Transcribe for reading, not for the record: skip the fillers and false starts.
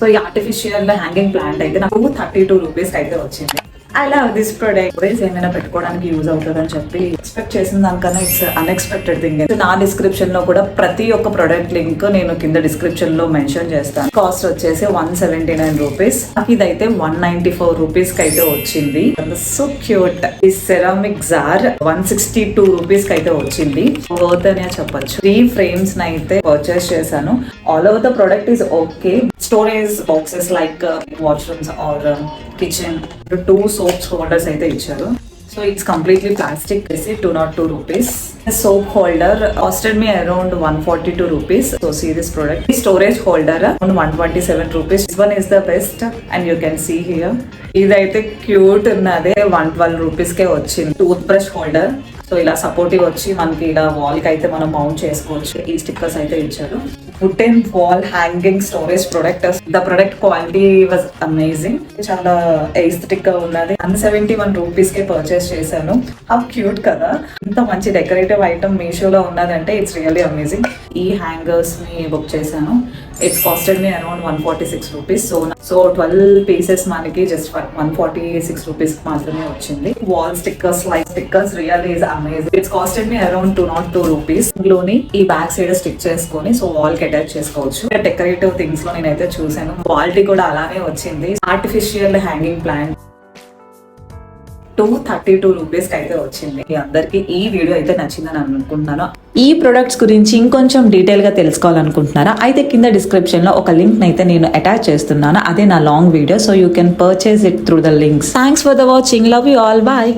So ఈ artificial hanging plant అయితే నాకు 32 రూపీస్ అయితే వచ్చింది. I love this product. ఏమైనా పెట్టుకోవడానికి యూజ్ అవుతుంది అని చెప్పి ఎక్స్పెక్ట్ చేసిన దానికన్నా ఇట్స్ అన్ఎక్స్పెక్టెడ్ థింగ్. నా డిస్క్రిప్షన్ లో కూడా ప్రతి ఒక్క ప్రొడక్ట్ లింక్ నేను కింద డిస్క్రిప్షన్ లో మెన్షన్ చేస్తాను. కాస్ట్ వచ్చేసి 179 రూపీస్. ఇదైతే 194 రూపీస్ కి అయితే వచ్చింది. So cute. ఈ సెరామిక్ జార్ 162 రూపీస్ కి అయితే వచ్చింది. వర్త్ అనే చెప్పొచ్చు. 3 ఫ్రేమ్స్ అయితే పర్చేస్ చేశాను. All over the product is okay. Storage boxes like washrooms or kitchen. 2 soaps holders అయితే ఇచ్చారు. So it's completely plastic. 202 rupees. soap holder costed me around 142 rupees. So see this product. Storage holder around 127 rupees. This one is the best and you can see here. ఇదైతే cute ఉన్నదే 112 rupees కే వచ్చింది. Tooth brush holder. So ఇలా supportive వచ్చి మనకి ఇలా wall కి అయితే మనం మౌంట్ చేసుకోవచ్చు. ఈ స్టిక్కర్స్ అయితే ఇచ్చారు. Wooden wall hanging storage product. The product quality was amazing. చాలా ఎస్థెటిక్ గా ఉన్నది. 171 రూపీస్ కే పర్చేస్ చేశాను. హౌ క్యూట్ కదా. ఇంత మంచి డెకరేటివ్ ఐటమ్ మీషోలో ఉన్నదంటే ఇట్స్ రియల్లీ అమేజింగ్. ఈ హ్యాంగర్స్ ని బుక్ చేశాను. It's costed me around 146 rupees. So 12 pieces మనకి జస్ట్ 146 రూపీస్ మాత్రమే వచ్చింది. Wall stickers like stickers really is amazing. It's costed me around 202 rupees. ఇందులోని ఈ బ్యాక్ సైడ్ స్టిక్ చేసుకొని సో వాల్ కి అటాచ్ చేసుకోవచ్చు. డెకరేటివ్ థింగ్స్ లో నేనైతే చూసాను. క్వాలిటీ కూడా అలానే వచ్చింది. ఆర్టిఫిషియల్ హ్యాంగింగ్ ప్లాంట్ 232 రూపీస్ కి అయితే వచ్చింది. మీ అందరికి ఈ వీడియో అయితే నచ్చిందని అనుకుంటున్నాను. ఈ ప్రొడక్ట్స్ గురించి ఇంకొంచెం డీటెయిల్ గా తెలుసుకోవాలనుకుంటున్నారా అయితే కింద డిస్క్రిప్షన్ లో ఒక లింక్ అయితే నేను అటాచ్ చేస్తున్నాను. అదే నా long video. So you can purchase it through the links. Thanks for the watching. Love you all. Bye.